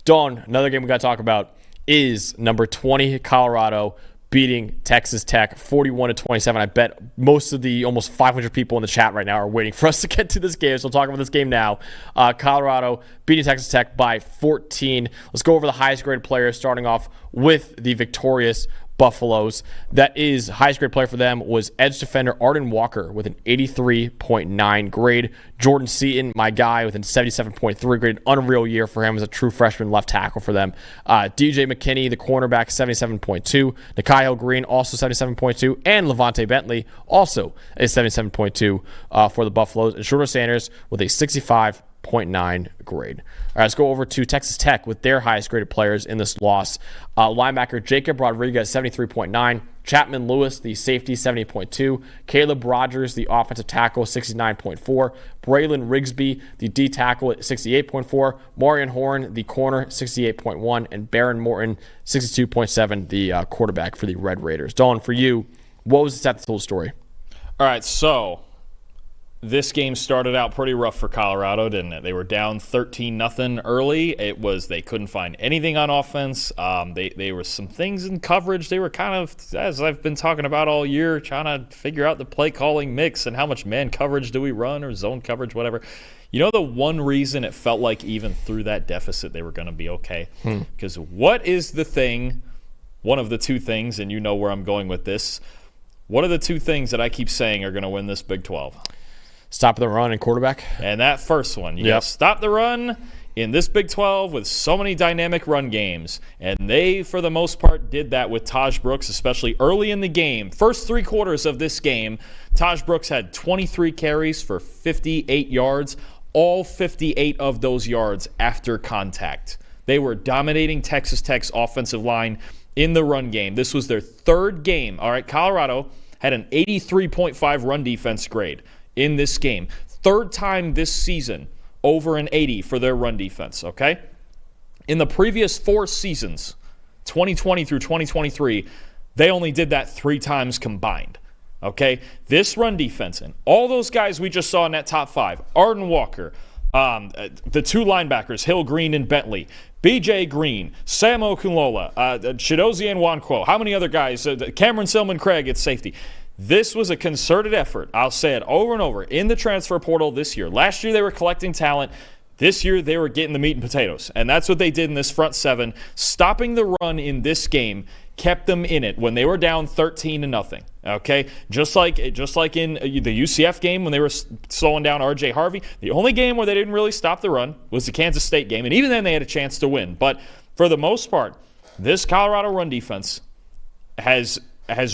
Dawn, another game we got to talk about is number 20 Colorado beating Texas Tech 41-27. I bet most of the almost 500 people in the chat right now are waiting for us to get to this game, so we'll talk about this game now. Colorado beating Texas Tech by 14. Let's go over the highest graded players, starting off with the victorious Buffaloes. That is, highest grade player for them was edge defender Arden Walker with an 83.9 grade. Jordan Seaton, my guy, with a 77.3 grade. Unreal year for him as a true freshman left tackle for them. DJ McKinney, the cornerback, 77.2. Nikai Hill-Green, also 77.2. And Levante Bentley, also a 77.2 for the Buffaloes. And Shooter Sanders with a 65.9 grade. All right, let's go over to Texas Tech with their highest graded players in this loss. Linebacker Jacob Rodriguez, 73.9. Chapman Lewis, the safety, 70.2. Caleb Rogers, the offensive tackle, 69.4. Braylon Rigsby, the D tackle, at 68.4. Marion Horn, the corner, 68.1. And Baron Morton, 62.7, the quarterback for the Red Raiders. Dalton, for you, what was the stat that told the story? All right, so this game started out pretty rough for Colorado, didn't it? They were down 13-0 early. They couldn't find anything on offense. They were some things in coverage. They were kind of, as I've been talking about all year, trying to figure out the play calling mix and how much man coverage do we run or zone coverage, whatever. You know the one reason it felt like even through that deficit they were going to be okay? Because what is the thing, one of the two things, and you know where I'm going with this, what are the two things that I keep saying are going to win this Big 12? Stop the run and quarterback. And that first one. You got to stop the run in this Big 12 with so many dynamic run games. And they, for the most part, did that with Taj Brooks, especially early in the game. First 3 quarters of this game, Taj Brooks had 23 carries for 58 yards, all 58 of those yards after contact. They were dominating Texas Tech's offensive line in the run game. This was their 3rd game. All right, Colorado had an 83.5 run defense grade in this game. 3rd time this season over an 80 for their run defense, okay? In the previous 4 seasons, 2020 through 2023, they only did that 3 times combined, okay? This run defense and all those guys we just saw in that top 5, Arden Walker, the 2 linebackers, Hill-Green and Bentley, B.J. Green, Sam Okunlola, Chidozie Nwankwo, how many other guys? Cameron Silman-Craig at safety. This was a concerted effort, I'll say it over and over, in the transfer portal this year. Last year they were collecting talent. This year they were getting the meat and potatoes. And that's what they did in this front 7. Stopping the run in this game kept them in it when they were down 13-0. Okay? Just like in the UCF game when they were slowing down R.J. Harvey. The only game where they didn't really stop the run was the Kansas State game. And even then they had a chance to win. But for the most part, this Colorado run defense has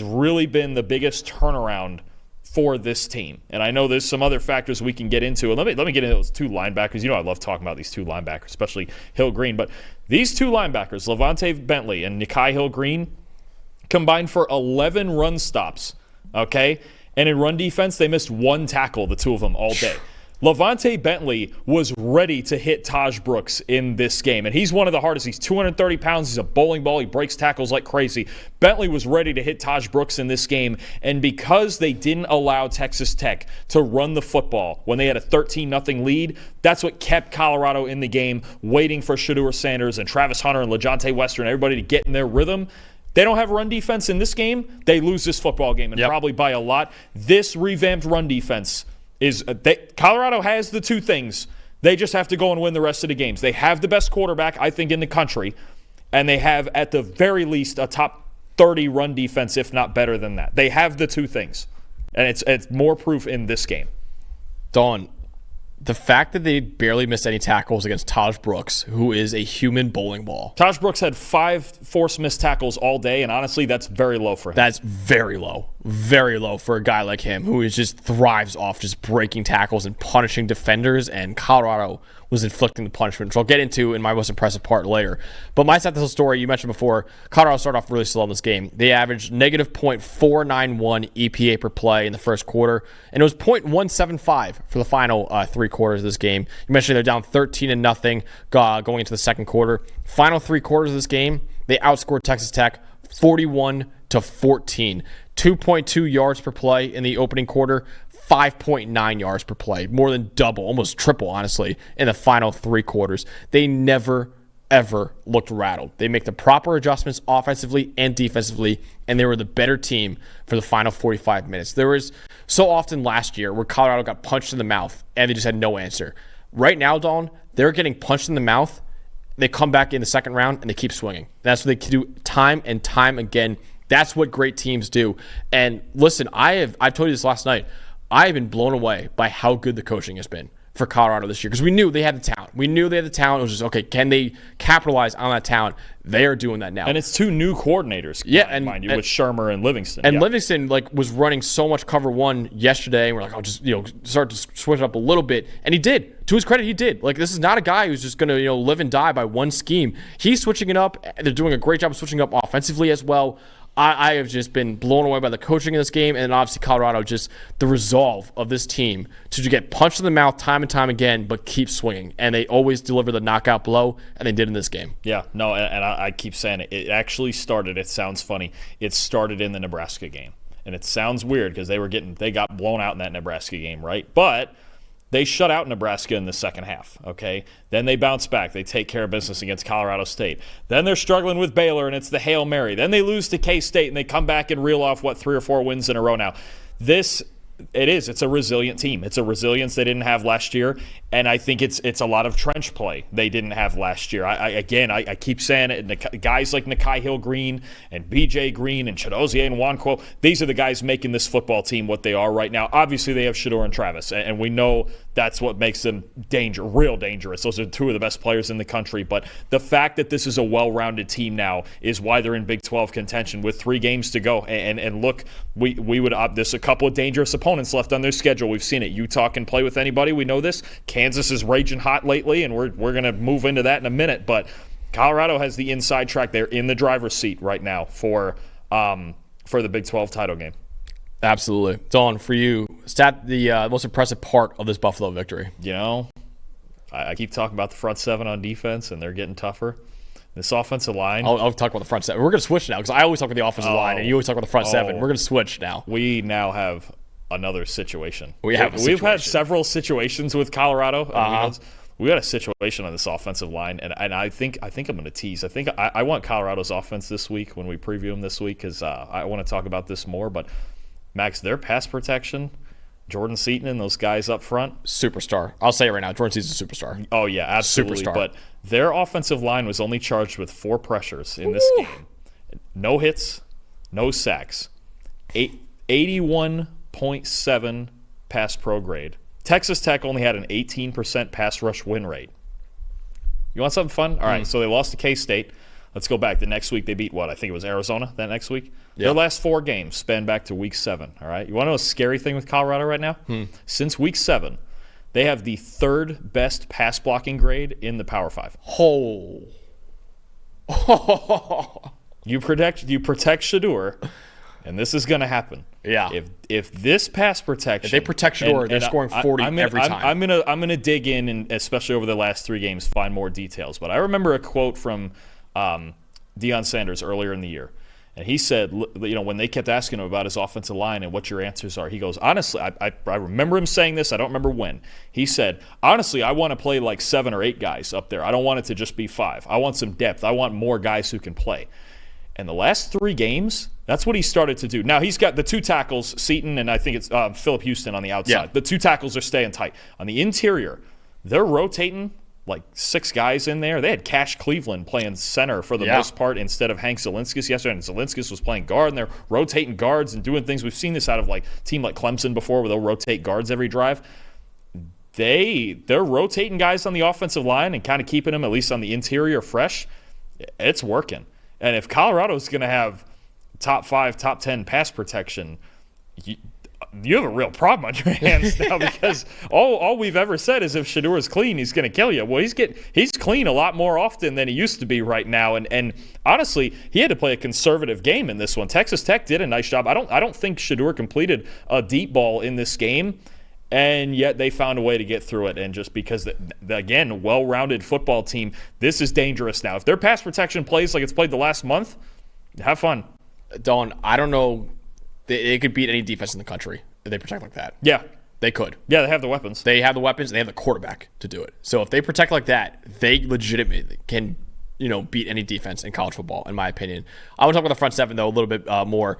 really been the biggest turnaround for this team. And I know there's some other factors we can get into. And let me get into those 2 linebackers. You know I love talking about these 2 linebackers, especially Hill-Green. But these 2 linebackers, Levante Bentley and Nikai Hill-Green, combined for 11 run stops, okay? And in run defense, they missed 1 tackle, the 2 of them, all day. Levante Bentley was ready to hit Taj Brooks in this game, and he's one of the hardest. He's 230 pounds. He's a bowling ball. He breaks tackles like crazy. Bentley was ready to hit Taj Brooks in this game, and because they didn't allow Texas Tech to run the football when they had a 13-0 lead, that's what kept Colorado in the game, waiting for Shedeur Sanders and Travis Hunter and LaJohntay Wester and everybody to get in their rhythm. They don't have run defense in this game. They lose this football game, and probably by a lot. This revamped run defense Colorado has the 2 things. They just have to go and win the rest of the games. They have the best quarterback, I think, in the country, and they have, at the very least, a top 30 run defense, if not better than that. They have the 2 things, and it's more proof in this game. Dawn, the fact that they barely missed any tackles against Taj Brooks, who is a human bowling ball. Taj Brooks had 5 forced missed tackles all day, and honestly, that's very low for him. That's very low. Very low for a guy like him who just thrives off just breaking tackles and punishing defenders, and Colorado was inflicting the punishment, which I'll get into in my most impressive part later. But my statistical story, you mentioned before, Colorado started off really slow in this game. They averaged negative .491 EPA per play in the first quarter, and it was .175 for the final 3 quarters of this game. You mentioned they're down 13-0 going into the second quarter. Final 3 quarters of this game, they outscored Texas Tech 41-14. 2.2 yards per play in the opening quarter, 5.9 yards per play, more than double, almost triple, honestly, in the final 3 quarters. They never ever looked rattled. They make the proper adjustments offensively and defensively, and they were the better team for the final 45 minutes. There was so often last year where Colorado got punched in the mouth and they just had no answer. Right now, Dalton, they're getting punched in the mouth. They come back in the second round and they keep swinging. That's what they can do time and time again. That's what great teams do. And listen, I've told you this last night. I have been blown away by how good the coaching has been for Colorado this year, because we knew they had the talent. It was just, okay, can they capitalize on that talent? They are doing that now. And it's two new coordinators, mind you, with Shermer and Livingston. And Livingston was running so much cover one yesterday, and we're like, I'll just start to switch it up a little bit. And he did. To his credit, he did. This is not a guy who's just going to live and die by one scheme. He's switching it up. They're doing a great job of switching up offensively as well. I have just been blown away by the coaching in this game, and obviously Colorado, just the resolve of this team to just get punched in the mouth time and time again, but keep swinging. And they always deliver the knockout blow, and they did in this game. Yeah, no, and I keep saying it. It actually started, it sounds funny, it started in the Nebraska game. And it sounds weird because they got blown out in that Nebraska game, right? But they shut out Nebraska in the second half, okay? Then they bounce back. They take care of business against Colorado State. Then they're struggling with Baylor, and it's the Hail Mary. Then they lose to K-State, and they come back and reel off, 3 or 4 wins in a row now. It's a resilient team. It's a resilience they didn't have last year, and I think it's a lot of trench play they didn't have last year. I keep saying it, guys like Nakai Hill-Green and B.J. Green and Chidozie and Nwankwo, these are the guys making this football team what they are right now. Obviously, they have Shedeur and Travis, and we know that's what makes them real dangerous. Those are two of the best players in the country, but the fact that this is a well-rounded team now is why they're in Big 12 contention with 3 games to go. And look, there's a couple of dangerous opponents left on their schedule. We've seen it. Utah can play with anybody. We know this. Kansas is raging hot lately, and we're going to move into that in a minute. But Colorado has the inside track. They're in the driver's seat right now for the Big 12 title game. Absolutely. Dawn, for you, the most impressive part of this Buffalo victory? I keep talking about the front seven on defense, and they're getting tougher. This offensive line. I'll talk about the front seven. We're going to switch now because I always talk about the offensive line, and you always talk about the front seven. We're going to switch now. We now have another situation. We've had several situations with Colorado. We had a situation on this offensive line, and I think I'm going to tease. I think I want Colorado's offense this week when we preview them this week because I want to talk about this more. But Max, their pass protection, Jordan Seaton and those guys up front. Superstar. I'll say it right now. Jordan Seaton's a superstar. Oh, yeah, absolutely. Superstar. But their offensive line was only charged with 4 pressures in this game. No hits, no sacks. 81.7 pass pro grade. Texas Tech only had an 18% pass rush win rate. You want something fun? All right, so they lost to K-State. Let's go back. The next week they beat what? I think it was Arizona that next week. Yep. Their last 4 games span back to week 7. All right. You want to know a scary thing with Colorado right now? Since week 7, they have the 3rd best pass blocking grade in the Power 5. You protect Shedeur, and this is going to happen. Yeah. If this pass protection, if they protect Shedeur, they're scoring 40 every time. I'm gonna dig in, and especially over the last 3 games, find more details. But I remember a quote from Deion Sanders earlier in the year. And he said, when they kept asking him about his offensive line and what your answers are, he goes, honestly, I remember him saying this. I don't remember when. He said, honestly, I want to play like 7 or 8 guys up there. I don't want it to just be 5. I want some depth. I want more guys who can play. And the last 3 games, that's what he started to do. Now, he's got the 2 tackles, Seaton, and I think it's Phillip Houston on the outside. Yeah. The 2 tackles are staying tight. On the interior, they're rotating like 6 guys in there. They had Cash Cleveland playing center for the most part instead of Hank Zielinskis yesterday, and Zielinskis was playing guard, and they're rotating guards and doing things. We've seen this out of like a team like Clemson before where they'll rotate guards every drive. They're rotating guys on the offensive line and kind of keeping them, at least on the interior, fresh. It's working. And if Colorado's going to have top 5, top 10 pass protection, you have a real problem on your hands now because all we've ever said is if Shedeur is clean, he's going to kill you. Well, he's clean a lot more often than he used to be right now. And honestly, he had to play a conservative game in this one. Texas Tech did a nice job. I don't think Shedeur completed a deep ball in this game, and yet they found a way to get through it. And just because, again, well-rounded football team, this is dangerous now. If their pass protection plays like it's played the last month, have fun. Dawn, I don't know. They could beat any defense in the country if they protect like that. Yeah. They could. Yeah, they have the weapons. They have the weapons, and they have the quarterback to do it. So if they protect like that, they legitimately can beat any defense in college football, in my opinion. I want to talk about the front seven, though, a little bit more.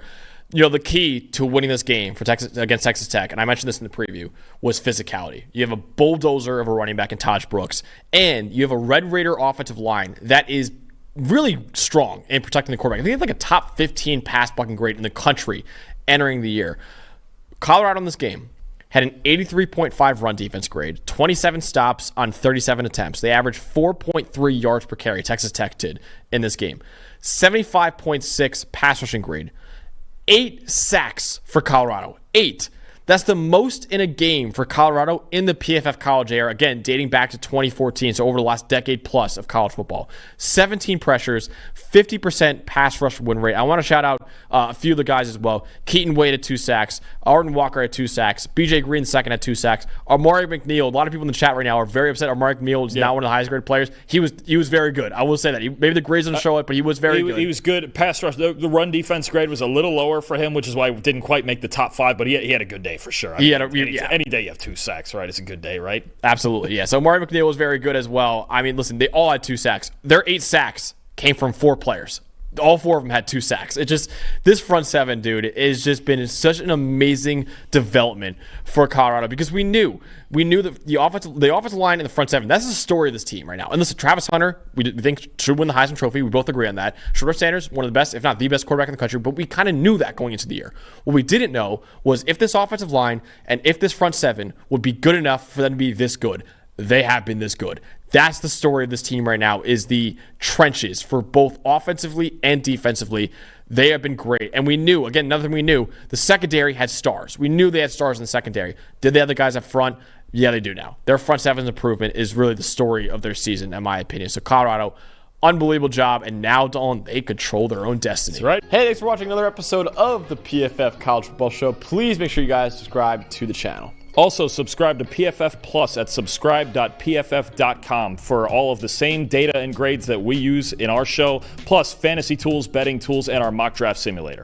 The key to winning this game for against Texas Tech, and I mentioned this in the preview, was physicality. You have a bulldozer of a running back in Taj Brooks, and you have a Red Raider offensive line that is really strong in protecting the quarterback. I think they have like a top 15 pass blocking grade in the country entering the year. Colorado in this game had an 83.5 run defense grade, 27 stops on 37 attempts. They averaged 4.3 yards per carry, Texas Tech did, in this game. 75.6 pass rushing grade. 8 sacks for Colorado. 8. That's the most in a game for Colorado in the PFF college era, again, dating back to 2014, so over the last decade plus of college football. 17 pressures, 50% pass rush win rate. I want to shout out a few of the guys as well. Keaton Wade at 2 sacks. Arden Walker at 2 sacks. BJ Green second at 2 sacks. Amari McNeil, a lot of people in the chat right now are very upset. Amari McNeil is now one of the highest graded players. He was very good. I will say that. Maybe the grades didn't show it, but he was very good. He was good. Pass rush, the run defense grade was a little lower for him, which is why he didn't quite make the top 5, but he had a good day for sure. Any day you have 2 sacks, right? It's a good day, right? Absolutely, yeah. So Amari McNeil was very good as well. I mean, listen, they all had 2 sacks. Their 8 sacks came from 4 players. All 4 of them had 2 sacks. This front seven, dude, has just been such an amazing development for Colorado because we knew that the offensive line and the front seven, that's the story of this team right now. And listen, Travis Hunter, we think should win the Heisman Trophy. We both agree on that. Shedeur Sanders, one of the best, if not the best quarterback in the country, but we kind of knew that going into the year. What we didn't know was if this offensive line and if this front seven would be good enough for them to be this good. They have been this good. That's the story of this team right now, is the trenches for both offensively and defensively. They have been great. And we knew, again, another thing we knew, the secondary had stars. We knew they had stars in the secondary. Did they have the guys up front? Yeah, they do now. Their front seven's improvement is really the story of their season, in my opinion. So Colorado, unbelievable job. And now, Dalton, they control their own destiny. That's right. Hey, thanks for watching another episode of the PFF College Football Show. Please make sure you guys subscribe to the channel. Also, subscribe to PFF Plus at subscribe.pff.com for all of the same data and grades that we use in our show, plus fantasy tools, betting tools, and our mock draft simulator.